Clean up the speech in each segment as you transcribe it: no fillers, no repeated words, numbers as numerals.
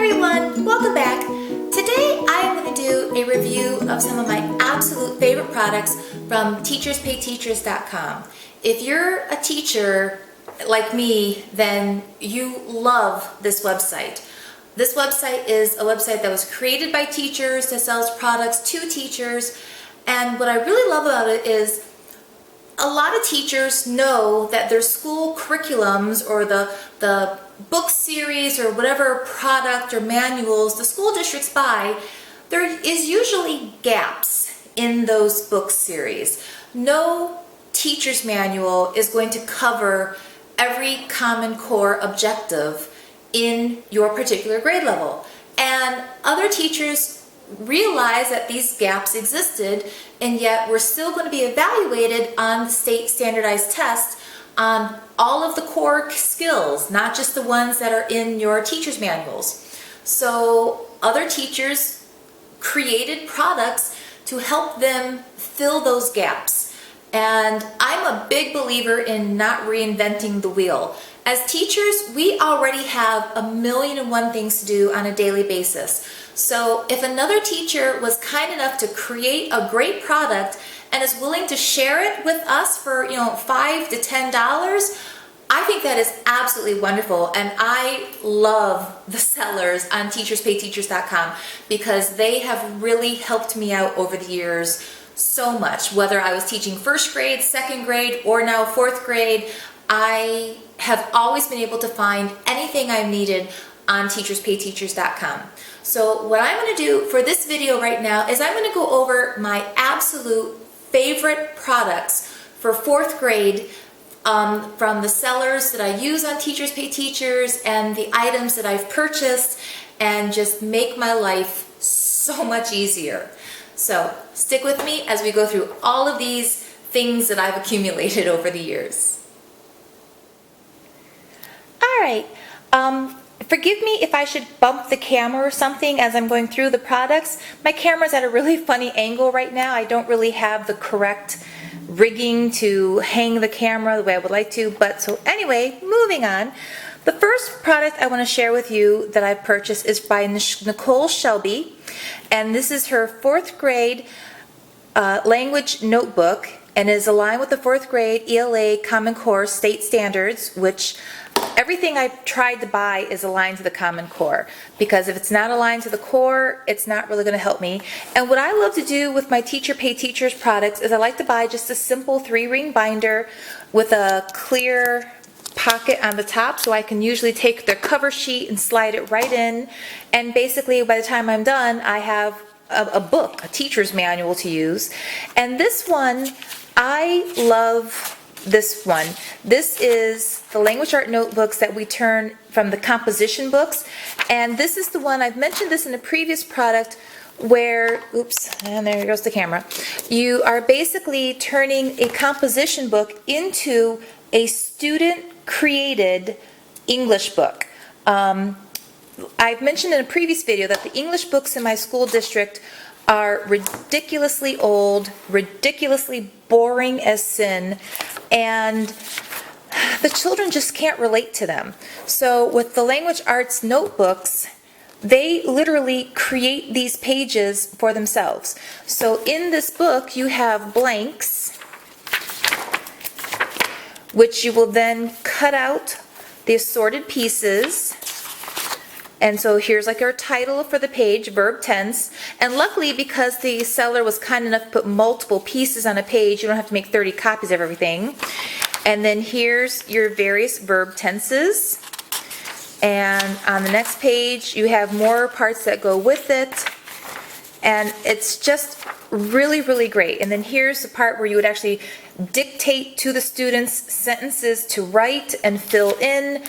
everyone, welcome back. Today I am going to do a review of some of my absolute favorite products from teacherspayteachers.com. If you're a teacher like me, then you love this website. This website is a website that was created by teachers that sells products to teachers, and what I really love about it is a lot of teachers know that their school curriculums or the book series or whatever product or manuals the school districts buy, there is usually gaps in those book series. No teacher's manual is going to cover every Common Core objective in your particular grade level. And other teachers realize that these gaps existed, and yet we're still going to be evaluated on the state standardized test on all of the core skills, not just the ones that are in your teacher's manuals. So other teachers created products to help them fill those gaps. And I'm a big believer in not reinventing the wheel. As teachers, we already have 1,000,001 things to do on a daily basis. So if another teacher was kind enough to create a great product and is willing to share it with us for, $5 to $10, I think that is absolutely wonderful. And I love the sellers on teacherspayteachers.com because they have really helped me out over the years so much. Whether I was teaching first grade, second grade, or now fourth grade, I have always been able to find anything I needed on teacherspayteachers.com. So what I'm going to do for this video right now is I'm going to go over my absolute favorite products for fourth grade from the sellers that I use on Teachers Pay Teachers and the items that I've purchased, and just make my life so much easier. So stick with me as we go through all of these things that I've accumulated over the years. All right. Forgive me if I should bump the camera or something as I'm going through the products. My camera's at a really funny angle right now. I don't really have the correct rigging to hang the camera the way I would like to. But so anyway, moving on. The first product I want to share with you that I purchased is by Nicole Shelby. And this is her fourth grade language notebook, and is aligned with the fourth grade ELA Common Core state standards, which everything I've tried to buy is aligned to the Common Core, because if it's not aligned to the core, it's not really going to help me. And what I love to do with my Teacher Pay Teachers products is I like to buy just a simple 3-ring binder with a clear pocket on the top, so I can usually take the cover sheet and slide it right in, and basically by the time I'm done I have a book, a teacher's manual to use. And this one, I love this one. This is the language art notebooks that we turn from the composition books, and this is the one, I've mentioned this in a previous product, where, oops, and there goes the camera, you are basically turning a composition book into a student created English book. I've mentioned in a previous video that the English books in my school district are ridiculously old, ridiculously boring as sin, and the children just can't relate to them. So with the language arts notebooks, they literally create these pages for themselves. So in this book you have blanks, which you will then cut out the assorted pieces. And so here's like our title for the page, verb tense. And luckily, because the seller was kind enough to put multiple pieces on a page, you don't have to make 30 copies of everything. And then here's your various verb tenses. And on the next page, you have more parts that go with it. And it's just really, really great. And then here's the part where you would actually dictate to the students sentences to write and fill in.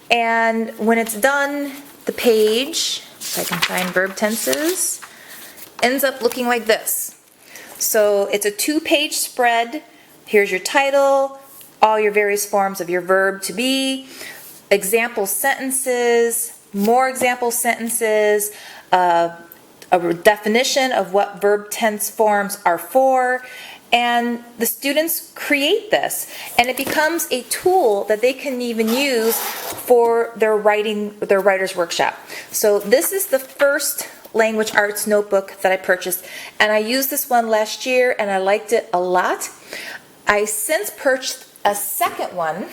And when it's done, the page, if I can find verb tenses, ends up looking like this. So it's a 2-page spread. Here's your title, all your various forms of your verb to be, example sentences, more example sentences, a definition of what verb tense forms are for, and the students create this, and it becomes a tool that they can even use for their writer's workshop. So this is the first language arts notebook that I purchased, and I used this one last year and I liked it a lot. I since purchased a second one,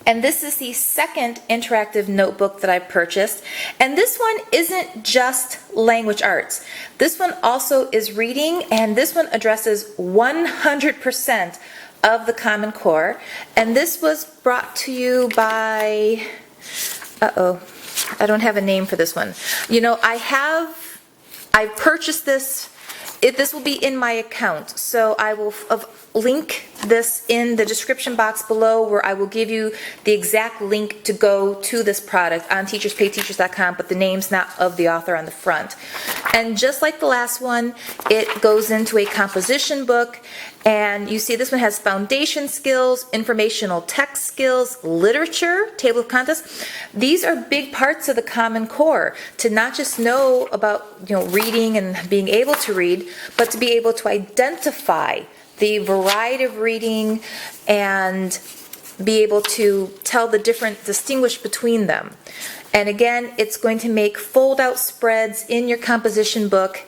and this is the second interactive notebook that I purchased. And this one isn't just language arts. This one also is reading, and this one addresses 100% of the Common Core. And this was brought to you by, I don't have a name for this one. You know, I purchased this. This will be in my account, so I will link this in the description box below, where I will give you the exact link to go to this product on teacherspayteachers.com, but the name's not of the author on the front. And just like the last one, it goes into a composition book, and you see this one has foundation skills, informational text skills, literature, table of contents. These are big parts of the Common Core, to not just know about, you know, reading and being able to read, but to be able to identify the variety of reading and be able to tell the different, distinguish between them. And again, it's going to make fold-out spreads in your composition book,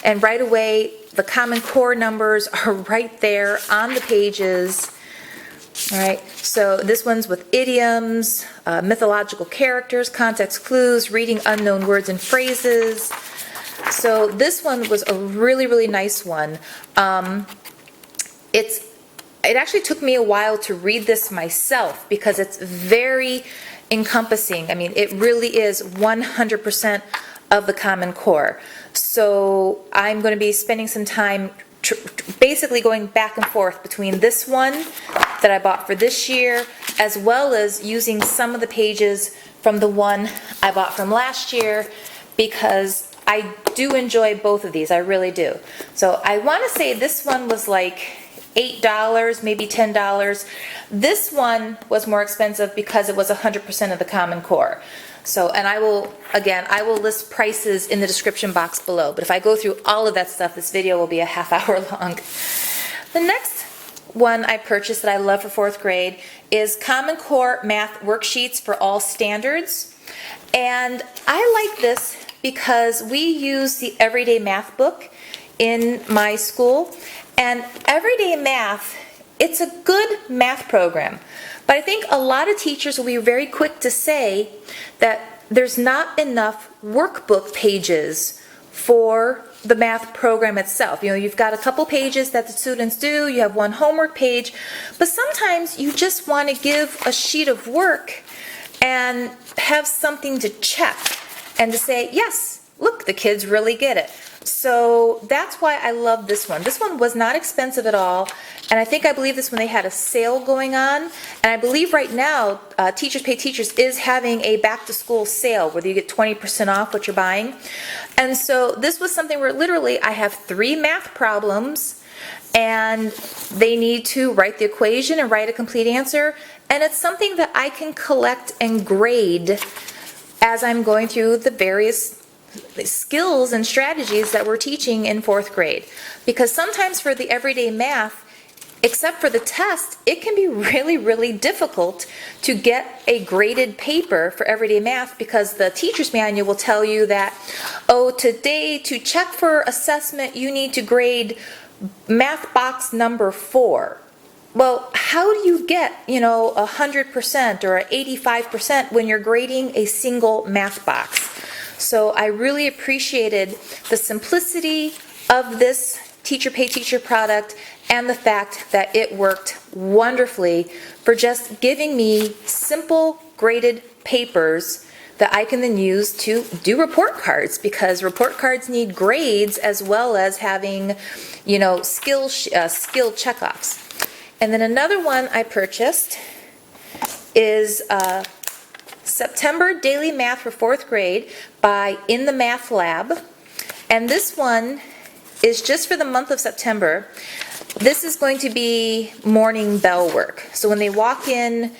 and right away the Common Core numbers are right there on the pages. All right, so this one's with idioms, mythological characters, context clues, reading unknown words and phrases. So this one was a really, really nice one. It actually took me a while to read this myself because it's very encompassing. I mean, it really is 100% of the Common Core. So I'm going to be spending some time basically going back and forth between this one that I bought for this year, as well as using some of the pages from the one I bought from last year, because I do enjoy both of these. I really do. So I want to say this one was like $8, maybe $10. This one was more expensive because it was 100% of the Common Core. So, and I will list prices in the description box below. But if I go through all of that stuff, this video will be a half hour long. The next one I purchased that I love for fourth grade is Common Core Math Worksheets for All Standards. And I like this because we use the Everyday Math book in my school. And Everyday Math, it's a good math program. But I think a lot of teachers will be very quick to say that there's not enough workbook pages for the math program itself. You know, you've got a couple pages that the students do, you have one homework page, but sometimes you just want to give a sheet of work and have something to check and to say, yes, look, the kids really get it. So that's why I love this one. This one was not expensive at all, and I believe this one they had a sale going on, and I believe right now Teachers Pay Teachers is having a back to school sale where you get 20% off what you're buying. And so this was something where literally I have 3 math problems and they need to write the equation and write a complete answer, and it's something that I can collect and grade as I'm going through the various skills and strategies that we're teaching in fourth grade. Because sometimes for the everyday math, except for the test, it can be really, really difficult to get a graded paper for everyday math, because the teacher's manual will tell you that, oh, today to check for assessment you need to grade math box number 4. Well, how do you get, 100% or 85% when you're grading a single math box? So I really appreciated the simplicity of this Teacher Pay Teacher product and the fact that it worked wonderfully for just giving me simple graded papers that I can then use to do report cards, because report cards need grades as well as having, skill checkoffs. And then another one I purchased is September Daily Math for 4th grade by In the Math Lab. And this one is just for the month of September. This is going to be morning bell work. So when they walk in,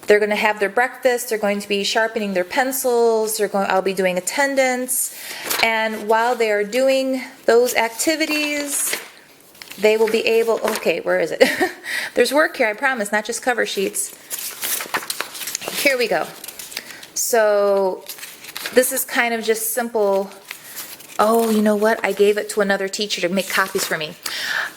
they're going to have their breakfast, they're going to be sharpening their pencils, I'll be doing attendance. And while they are doing those activities, they will be able, okay, where is it? There's work here, I promise, not just cover sheets. Here we go. So this is kind of just simple. Oh, you know what? I gave it to another teacher to make copies for me.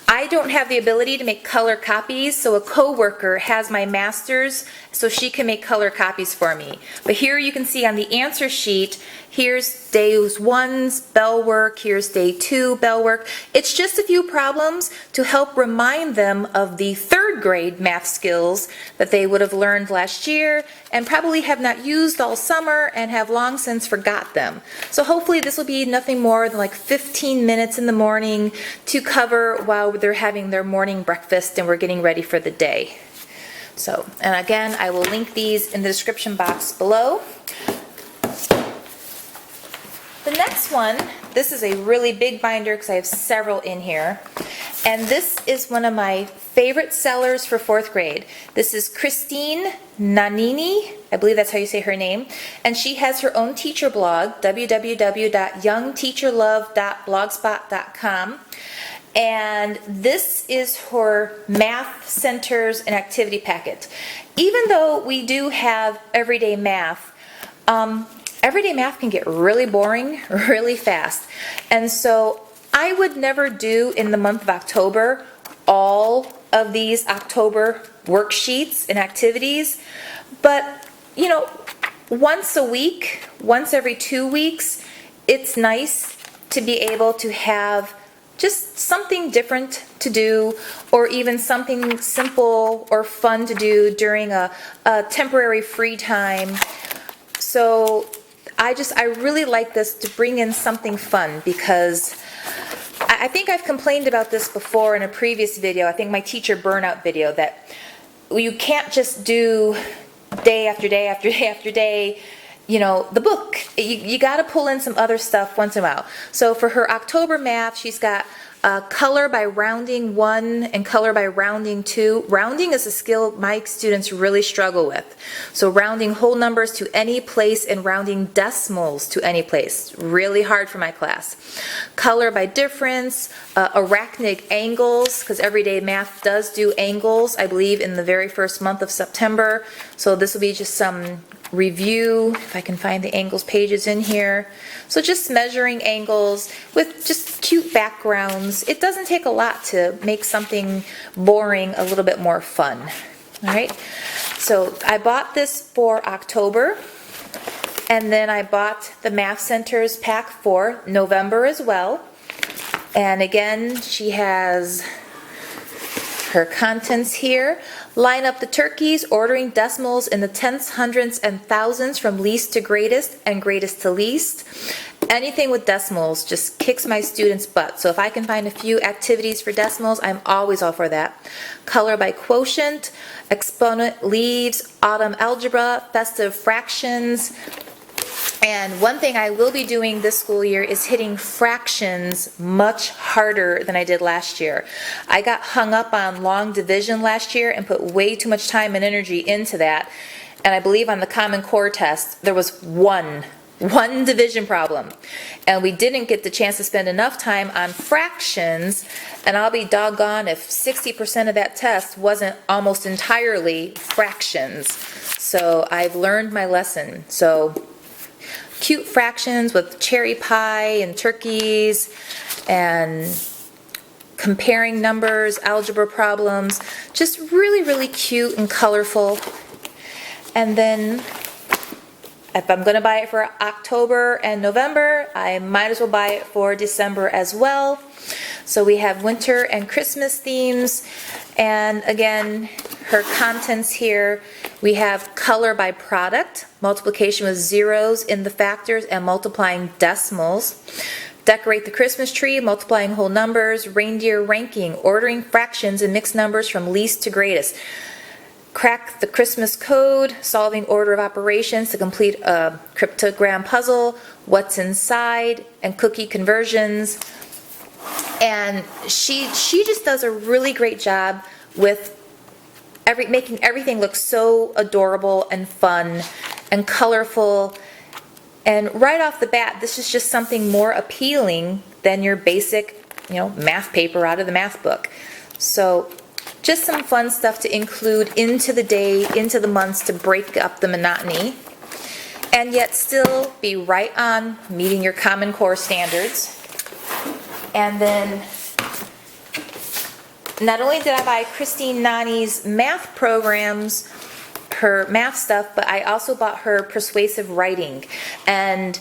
I don't have the ability to make color copies, so a coworker has my master's so she can make color copies for me. But here you can see on the answer sheet, here's day 1's bell work, here's day 2 bell work. It's just a few problems to help remind them of the 3rd grade math skills that they would have learned last year and probably have not used all summer and have long since forgot them. So hopefully this will be nothing more than like 15 minutes in the morning to cover while they're having their morning breakfast and we're getting ready for the day. So, and again, I will link these in the description box below. The next one, this is a really big binder because I have several in here. And this is one of my favorite sellers for 4th grade. This is Christine Nanini, I believe that's how you say her name. And she has her own teacher blog, www.youngteacherlove.blogspot.com. And this is her math centers and activity packet. Even though we do have everyday math can get really boring really fast. And so I would never do in the month of October all of these October worksheets and activities. But, you know, once a week, once every 2 weeks, it's nice to be able to have just something different to do, or even something simple or fun to do during a temporary free time. So I really like this to bring in something fun, because I think I've complained about this before in a previous video, I think my teacher burnout video, that you can't just do day after day after day after day, you know, the book. You got to pull in some other stuff once in a while. So for her October math, she's got color by rounding 1 and color by rounding 2. Rounding is a skill my students really struggle with. So rounding whole numbers to any place and rounding decimals to any place. Really hard for my class. Color by difference, arachnic angles, because everyday math does do angles, I believe, in the very first month of September. So this will be just some review, if I can find the angles pages in here. So just measuring angles with just cute backgrounds. It doesn't take a lot to make something boring a little bit more fun. All right, so I bought this for October, and then I bought the Math Centers pack for November as well. And again, she has her contents here. Line up the turkeys, ordering decimals in the tenths, hundredths, and thousands from least to greatest and greatest to least. Anything with decimals just kicks my students' butt. So if I can find a few activities for decimals, I'm always all for that. Color by quotient, exponent, leaves, autumn algebra, festive fractions. And one thing I will be doing this school year is hitting fractions much harder than I did last year. I got hung up on long division last year and put way too much time and energy into that. And I believe on the Common Core test, there was one division problem. And we didn't get the chance to spend enough time on fractions, and I'll be doggone if 60% of that test wasn't almost entirely fractions. So I've learned my lesson. So cute fractions with cherry pie and turkeys and comparing numbers, algebra problems, just really, really cute and colorful. And then if I'm going to buy it for October and November, I might as well buy it for December as well. So we have winter and Christmas themes. And again, her contents here, we have color by product, multiplication with zeros in the factors and multiplying decimals. Decorate the Christmas tree, multiplying whole numbers, reindeer ranking, ordering fractions and mixed numbers from least to greatest. Crack the Christmas code, solving order of operations to complete a cryptogram puzzle, what's inside, and cookie conversions. And she just does a really great job with making everything look so adorable and fun and colorful. And right off the bat, this is just something more appealing than your basic math paper out of the math book. So just some fun stuff to include into the day, into the months, to break up the monotony, and yet still be right on meeting your Common Core standards. And then not only did I buy Christine Nani's math programs, her math stuff, but I also bought her persuasive writing. And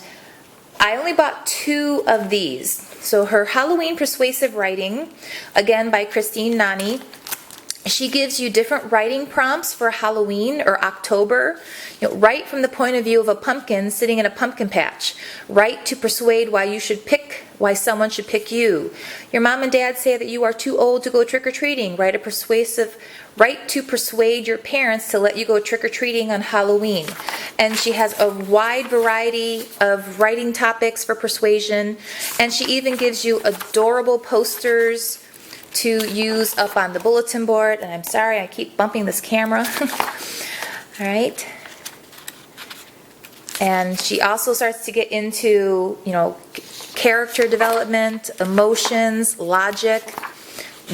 I only bought 2 of these. So her Halloween persuasive writing, again by Christine Nani. She gives you different writing prompts for Halloween or October. Write from the point of view of a pumpkin sitting in a pumpkin patch. Write to persuade why someone should pick you. Your mom and dad say that you are too old to go trick-or-treating. Write to persuade your parents to let you go trick-or-treating on Halloween. And she has a wide variety of writing topics for persuasion. And she even gives you adorable posters to use up on the bulletin board. And I'm sorry, I keep bumping this camera. All right. And she also starts to get into, character development, emotions, logic,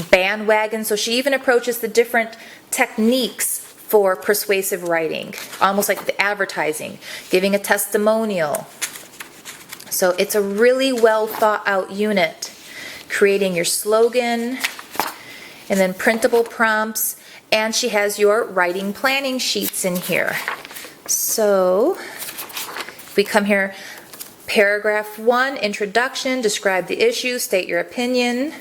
bandwagon. So she even approaches the different techniques for persuasive writing, almost like the advertising, giving a testimonial. So it's a really well thought out unit. Creating your slogan, and then printable prompts, and she has your writing planning sheets in here. So we come here, paragraph 1, introduction, describe the issue, state your opinion,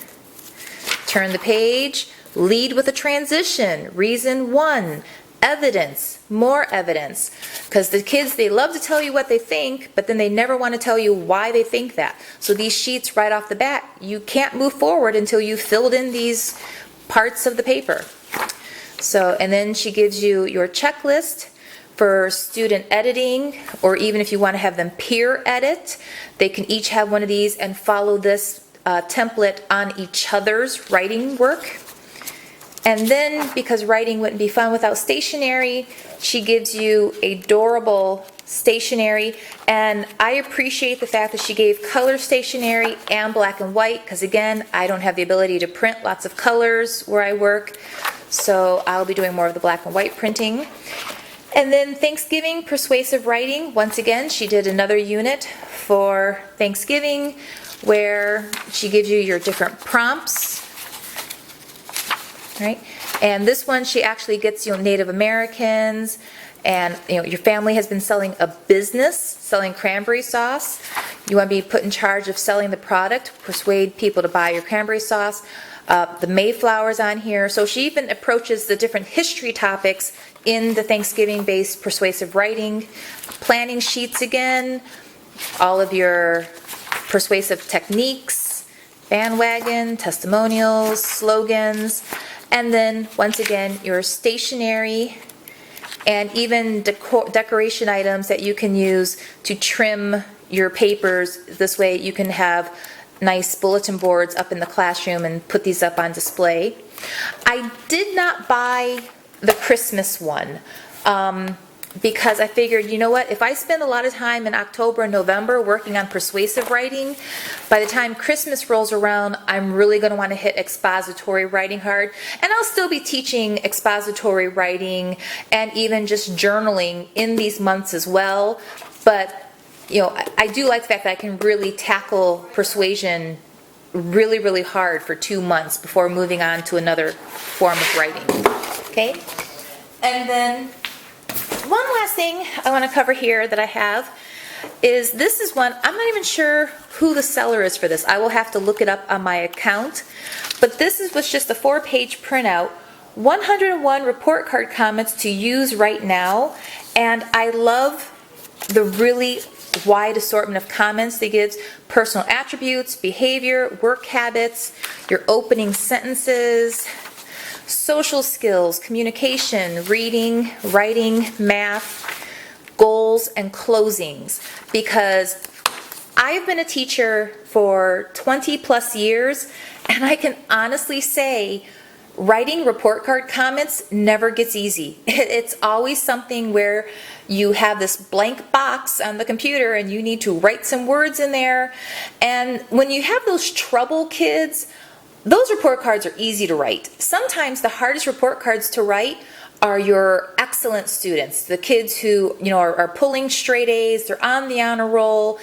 turn the page, lead with a transition, reason 1, evidence, more evidence, because the kids, they love to tell you what they think, but then they never want to tell you why they think that. So these sheets right off the bat, you can't move forward until you've filled in these parts of the paper. So, and then she gives you your checklist for student editing, or even if you want to have them peer edit, they can each have one of these and follow this template on each other's writing work. And then, because writing wouldn't be fun without stationery, she gives you adorable stationery. And I appreciate the fact that she gave color stationery and black and white, because again, I don't have the ability to print lots of colors where I work. So I'll be doing more of the black and white printing. And then Thanksgiving persuasive writing. Once again, she did another unit for Thanksgiving where she gives you your different prompts. Right? And this one, she actually gets Native Americans, and your family has been selling a business, selling cranberry sauce. You want to be put in charge of selling the product, persuade people to buy your cranberry sauce. The Mayflower's on here. So she even approaches the different history topics in the Thanksgiving-based persuasive writing. Planning sheets again, all of your persuasive techniques, bandwagon, testimonials, slogans. And then, once again, your stationery and even decoration items that you can use to trim your papers. This way you can have nice bulletin boards up in the classroom and put these up on display. I did not buy the Christmas one because I figured, if I spend a lot of time in October and November working on persuasive writing, by the time Christmas rolls around, I'm really going to want to hit expository writing hard. And I'll still be teaching expository writing and even just journaling in these months as well. But, I do like the fact that I can really tackle persuasion really, really hard for 2 months before moving on to another form of writing. Okay? And then one last thing I want to cover here that I have is this is one, I'm not even sure who the seller is for this. I will have to look it up on my account. But this was just a 4-page printout, 101 report card comments to use right now. And I love the really wide assortment of comments they give. Personal attributes, behavior, work habits, your opening sentences, social skills, communication, reading, writing, math, goals, and closings. Because I've been a teacher for 20 plus years, and I can honestly say writing report card comments never gets easy. It's always something where you have this blank box on the computer and you need to write some words in there. And when you have those trouble kids, those report cards are easy to write. Sometimes the hardest report cards to write are your excellent students, the kids who are pulling straight A's, they're on the honor roll,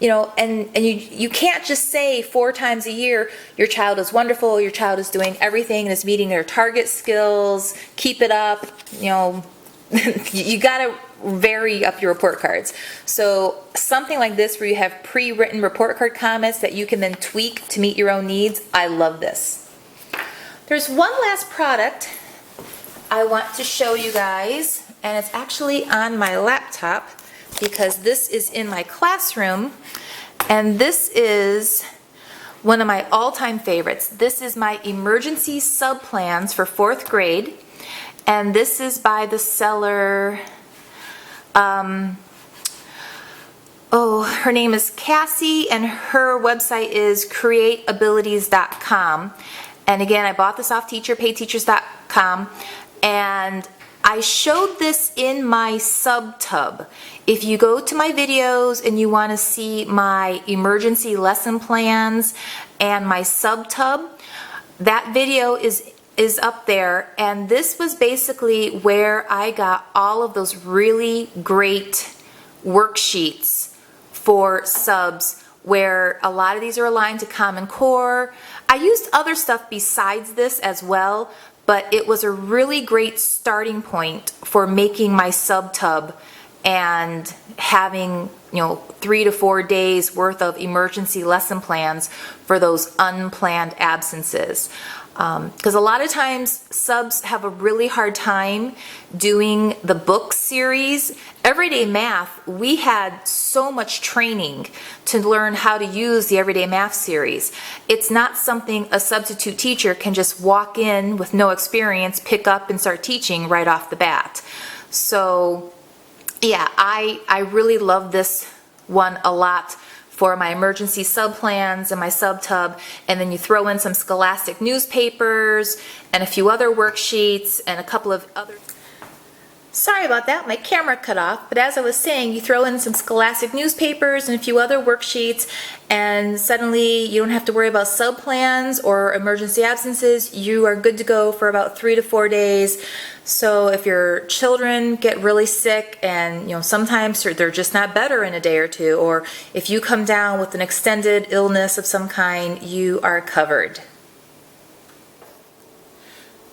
and you can't just say 4 times a year your child is wonderful, your child is doing everything and is meeting their target skills, keep it up. You gotta vary up your report cards. So something like this where you have pre-written report card comments that you can then tweak to meet your own needs, I love this. There's one last product I want to show you guys, and it's actually on my laptop because this is in my classroom, and this is one of my all-time favorites. This is my emergency sub plans for 4th grade, and this is by the seller, her name is Cassie, and her website is createabilities.com. And again, I bought this off teacherpayteachers.com. And I showed this in my sub-tub. If you go to my videos and you want to see my emergency lesson plans and my sub-tub, that video is up there. And this was basically where I got all of those really great worksheets for subs, where a lot of these are aligned to Common Core. I used other stuff besides this as well, but it was a really great starting point for making my sub-tub and having 3 to 4 days worth of emergency lesson plans for those unplanned absences. Because a lot of times subs have a really hard time doing the book series. Everyday Math, we had so much training to learn how to use the Everyday Math series. It's not something a substitute teacher can just walk in with no experience, pick up and start teaching right off the bat. So yeah, I really love this one a lot for my emergency sub plans and my sub-tub, and then you throw in some Scholastic newspapers and a few other worksheets and a couple of other... Sorry about that, my camera cut off, but as I was saying, you throw in some Scholastic newspapers and a few other worksheets, and suddenly you don't have to worry about sub-plans or emergency absences. You are good to go for about 3 to 4 days. So if your children get really sick and sometimes they're just not better in a day or two, or if you come down with an extended illness of some kind, you are covered.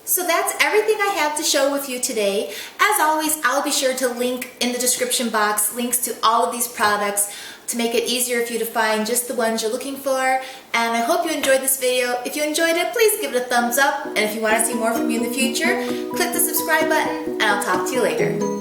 So that's everything I have to show with you today. As always, I'll be sure to link in the description box links to all of these products to make it easier for you to find just the ones you're looking for. And I hope you enjoyed this video. If you enjoyed it, please give it a thumbs up. And if you want to see more from me in the future, click the subscribe button, and I'll talk to you later.